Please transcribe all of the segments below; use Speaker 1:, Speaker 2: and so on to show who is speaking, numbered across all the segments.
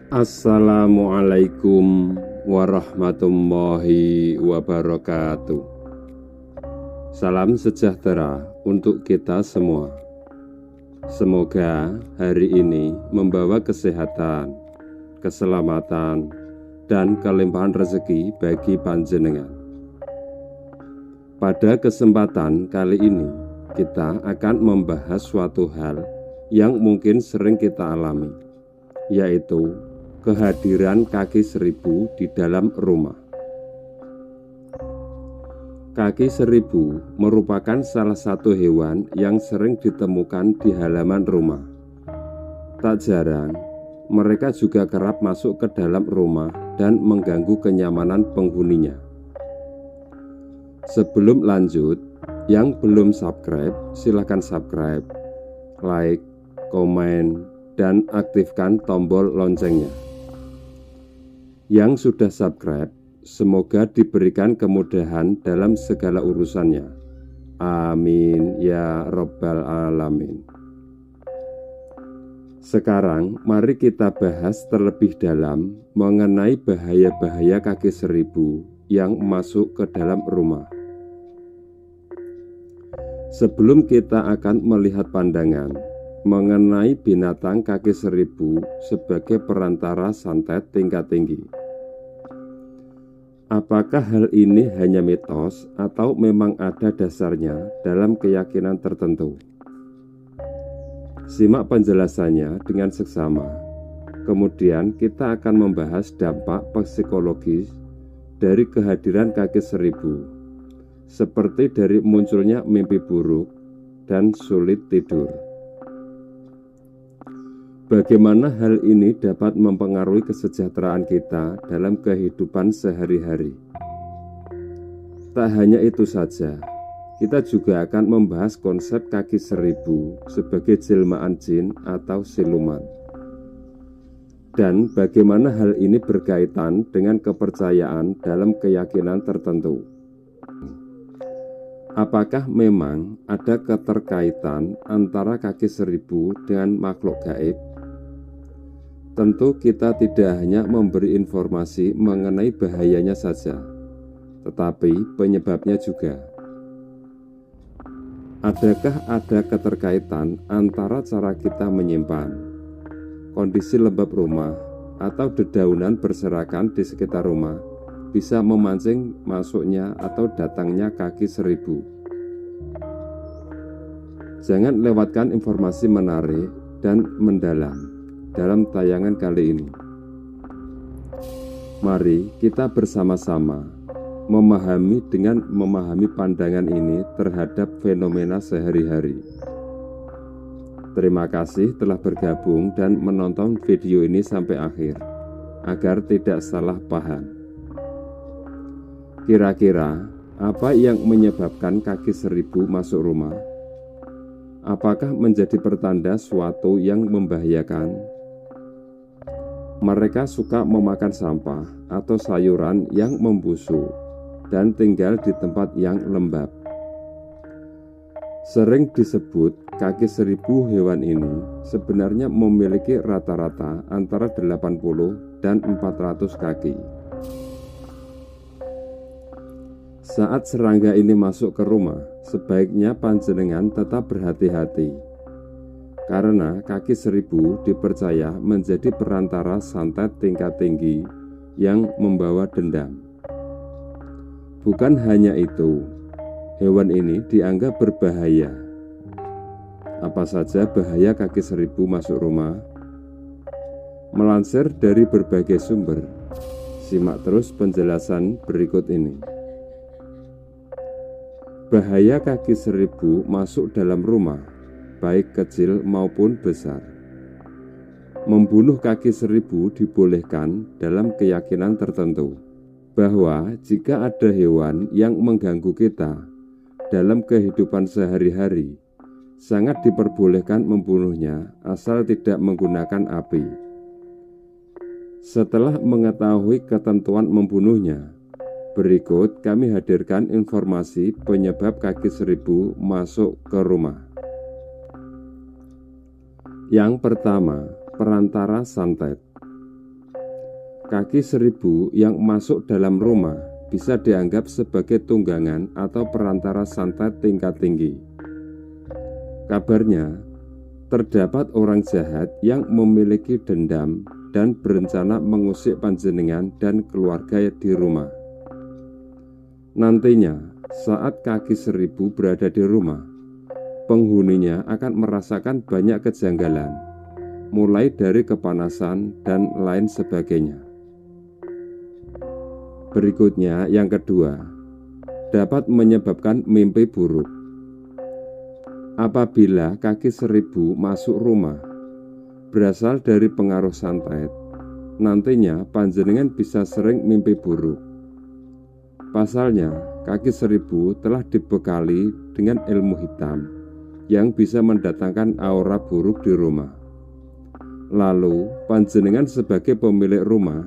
Speaker 1: Assalamualaikum warahmatullahi wabarakatuh. Salam sejahtera untuk kita semua. Semoga hari ini membawa kesehatan, keselamatan, dan kelimpahan rezeki bagi panjenengan. Pada kesempatan kali ini, kita akan membahas suatu hal yang mungkin sering kita alami, yaitu kehadiran kaki seribu di dalam rumah. Kaki seribu merupakan salah satu hewan yang sering ditemukan di halaman rumah. Tak jarang, mereka juga kerap masuk ke dalam rumah dan mengganggu kenyamanan penghuninya. Sebelum lanjut, yang belum subscribe, silakan subscribe, like, komen, dan aktifkan tombol loncengnya. Yang sudah subscribe, semoga diberikan kemudahan dalam segala urusannya. Amin ya Rabbal Alamin. Sekarang mari kita bahas terlebih dalam mengenai bahaya-bahaya kaki seribu yang masuk ke dalam rumah. Sebelum kita akan melihat pandangan mengenai binatang kaki seribu sebagai perantara santet tingkat tinggi, apakah hal ini hanya mitos atau memang ada dasarnya dalam keyakinan tertentu? Simak penjelasannya dengan seksama. Kemudian kita akan membahas dampak psikologis dari kehadiran kaki seribu, seperti dari munculnya mimpi buruk dan sulit tidur. Bagaimana hal ini dapat mempengaruhi kesejahteraan kita dalam kehidupan sehari-hari. Tak hanya itu saja, kita juga akan membahas konsep kaki seribu sebagai jelmaan jin atau siluman. Dan bagaimana hal ini berkaitan dengan kepercayaan dalam keyakinan tertentu. Apakah memang ada keterkaitan antara kaki seribu dengan makhluk gaib? Tentu kita tidak hanya memberi informasi mengenai bahayanya saja, tetapi penyebabnya juga. Adakah ada keterkaitan antara cara kita menyimpan, kondisi lembab rumah, atau dedaunan berserakan di sekitar rumah bisa memancing masuknya atau datangnya kaki seribu? Jangan lewatkan informasi menarik dan mendalam dalam tayangan kali ini. Mari kita bersama-sama memahami pandangan ini terhadap fenomena sehari-hari. Terima kasih telah bergabung dan menonton video ini sampai akhir, agar tidak salah paham. Kira-kira apa yang menyebabkan kaki seribu masuk rumah? Apakah menjadi pertanda suatu yang membahayakan? Mereka suka memakan sampah atau sayuran yang membusuk dan tinggal di tempat yang lembab. Sering disebut kaki seribu hewan ini sebenarnya memiliki rata-rata antara 80 dan 400 kaki. Saat serangga ini masuk ke rumah, sebaiknya panjenengan tetap berhati-hati. Karena kaki seribu dipercaya menjadi perantara santet tingkat tinggi yang membawa dendam. Bukan hanya itu, hewan ini dianggap berbahaya. Apa saja bahaya kaki seribu masuk rumah? Melansir dari berbagai sumber, simak terus penjelasan berikut ini. Bahaya kaki seribu masuk dalam rumah, baik kecil maupun besar. Membunuh kaki seribu dibolehkan dalam keyakinan tertentu, bahwa jika ada hewan yang mengganggu kita dalam kehidupan sehari-hari, sangat diperbolehkan membunuhnya asal tidak menggunakan api. Setelah mengetahui ketentuan membunuhnya, berikut kami hadirkan informasi penyebab kaki seribu masuk ke rumah. Yang pertama, perantara santet. Kaki seribu yang masuk dalam rumah bisa dianggap sebagai tunggangan atau perantara santet tingkat tinggi. Kabarnya, terdapat orang jahat yang memiliki dendam dan berencana mengusik panjenengan dan keluarga di rumah. Nantinya, saat kaki seribu berada di rumah, penghuninya akan merasakan banyak kejanggalan, mulai dari kepanasan dan lain sebagainya. Berikutnya, yang kedua, dapat menyebabkan mimpi buruk. Apabila kaki seribu masuk rumah berasal dari pengaruh santet, nantinya panjenengan bisa sering mimpi buruk. Pasalnya, kaki seribu telah dibekali dengan ilmu hitam yang bisa mendatangkan aura buruk di rumah. Lalu, panjenengan sebagai pemilik rumah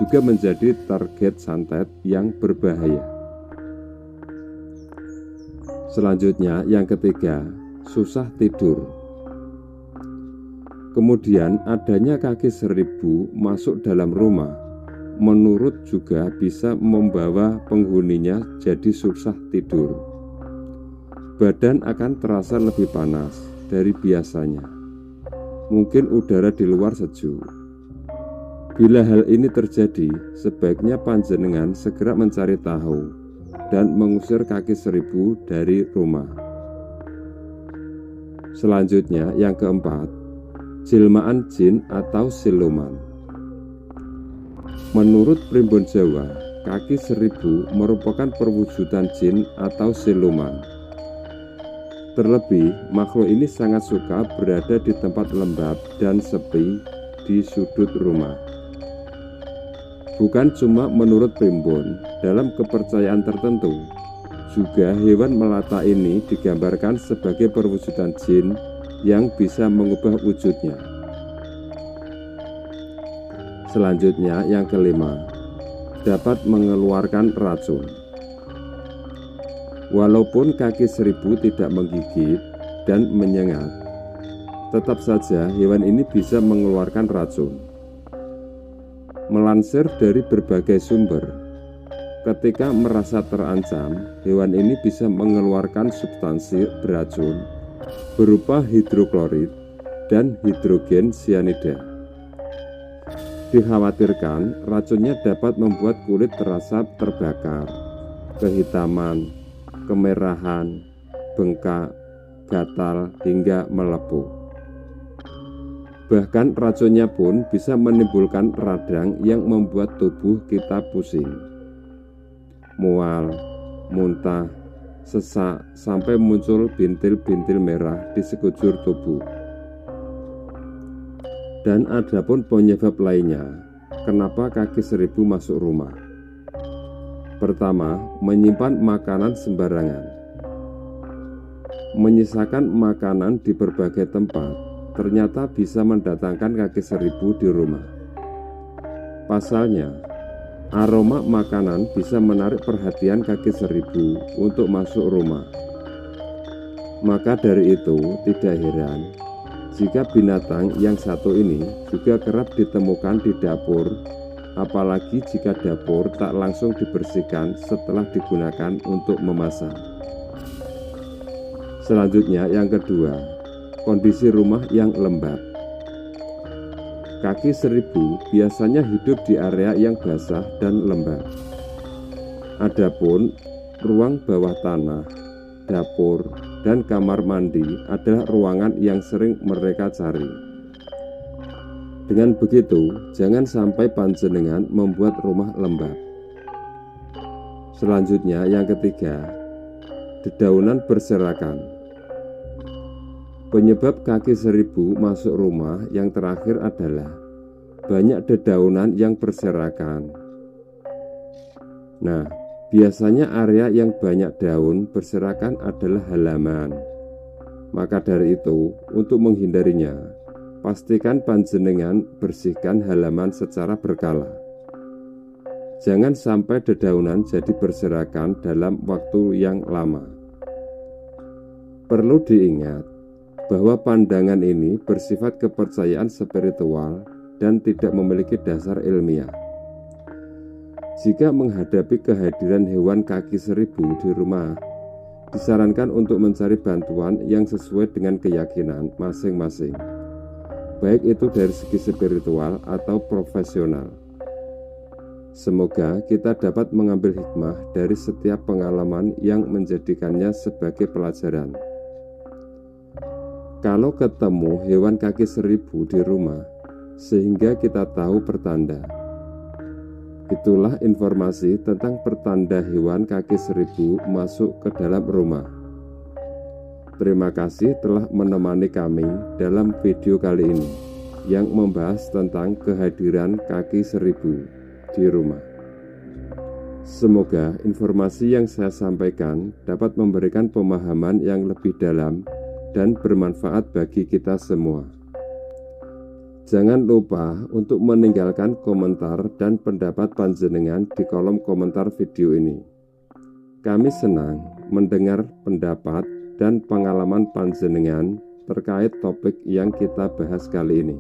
Speaker 1: juga menjadi target santet yang berbahaya. Selanjutnya, yang ketiga, susah tidur. Kemudian, adanya kaki seribu masuk dalam rumah, menurut juga bisa membawa penghuninya jadi susah tidur. Badan akan terasa lebih panas dari biasanya. Mungkin udara di luar sejuk. Bila hal ini terjadi, sebaiknya panjenengan segera mencari tahu dan mengusir kaki seribu dari rumah. Selanjutnya, yang keempat, jelmaan jin atau siluman. Menurut Primbon Jawa, kaki seribu merupakan perwujudan jin atau siluman. Terlebih, makhluk ini sangat suka berada di tempat lembab dan sepi di sudut rumah. Bukan cuma menurut Primbon, dalam kepercayaan tertentu, juga hewan melata ini digambarkan sebagai perwujudan jin yang bisa mengubah wujudnya. Selanjutnya, yang kelima, dapat mengeluarkan racun. Walaupun kaki seribu tidak menggigit dan menyengat, tetap saja hewan ini bisa mengeluarkan racun. Melansir dari berbagai sumber, ketika merasa terancam, hewan ini bisa mengeluarkan substansi beracun berupa hidroklorid dan hidrogen sianida. Dikhawatirkan racunnya dapat membuat kulit terasa terbakar, kehitaman, kemerahan, bengkak, gatal, hingga melepuh. Bahkan racunnya pun bisa menimbulkan radang yang membuat tubuh kita pusing, mual, muntah, sesak, sampai muncul bintil-bintil merah di sekujur tubuh. Dan ada pun penyebab lainnya, kenapa kaki seribu masuk rumah. Pertama, menyimpan makanan sembarangan. Menyisakan makanan di berbagai tempat ternyata bisa mendatangkan kaki seribu di rumah. Pasalnya, aroma makanan bisa menarik perhatian kaki seribu untuk masuk rumah. Maka dari itu, tidak heran jika binatang yang satu ini juga kerap ditemukan di dapur, apalagi jika dapur tak langsung dibersihkan setelah digunakan untuk memasak. Selanjutnya, yang kedua, kondisi rumah yang lembab. Kaki seribu biasanya hidup di area yang basah dan lembab. Adapun ruang bawah tanah, dapur, dan kamar mandi adalah ruangan yang sering mereka cari. Dengan begitu, jangan sampai panjenengan membuat rumah lembab. Selanjutnya, yang ketiga, dedaunan berserakan. Penyebab kaki seribu masuk rumah yang terakhir adalah banyak dedaunan yang berserakan. Nah, biasanya area yang banyak daun berserakan adalah halaman. Maka dari itu, untuk menghindarinya, pastikan panjenengan bersihkan halaman secara berkala. Jangan sampai dedaunan jadi berserakan dalam waktu yang lama. Perlu diingat, bahwa pandangan ini bersifat kepercayaan spiritual dan tidak memiliki dasar ilmiah. Jika menghadapi kehadiran hewan kaki seribu di rumah, disarankan untuk mencari bantuan yang sesuai dengan keyakinan masing-masing, baik itu dari segi spiritual atau profesional. Semoga kita dapat mengambil hikmah dari setiap pengalaman yang menjadikannya sebagai pelajaran. Kalau ketemu hewan kaki seribu di rumah, sehingga kita tahu pertanda. Itulah informasi tentang pertanda hewan kaki seribu masuk ke dalam rumah. Terima kasih telah menemani kami dalam video kali ini yang membahas tentang kehadiran kaki seribu di rumah. Semoga informasi yang saya sampaikan dapat memberikan pemahaman yang lebih dalam dan bermanfaat bagi kita semua. Jangan lupa untuk meninggalkan komentar dan pendapat panjenengan di kolom komentar video ini. Kami senang mendengar pendapat dan pengalaman panjenengan terkait topik yang kita bahas kali ini.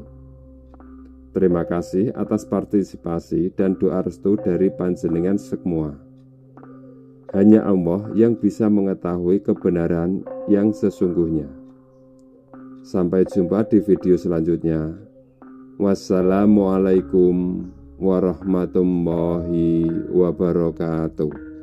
Speaker 1: Terima kasih atas partisipasi dan doa restu dari panjenengan semua. Hanya Allah yang bisa mengetahui kebenaran yang sesungguhnya. Sampai jumpa di video selanjutnya. Wassalamualaikum warahmatullahi wabarakatuh.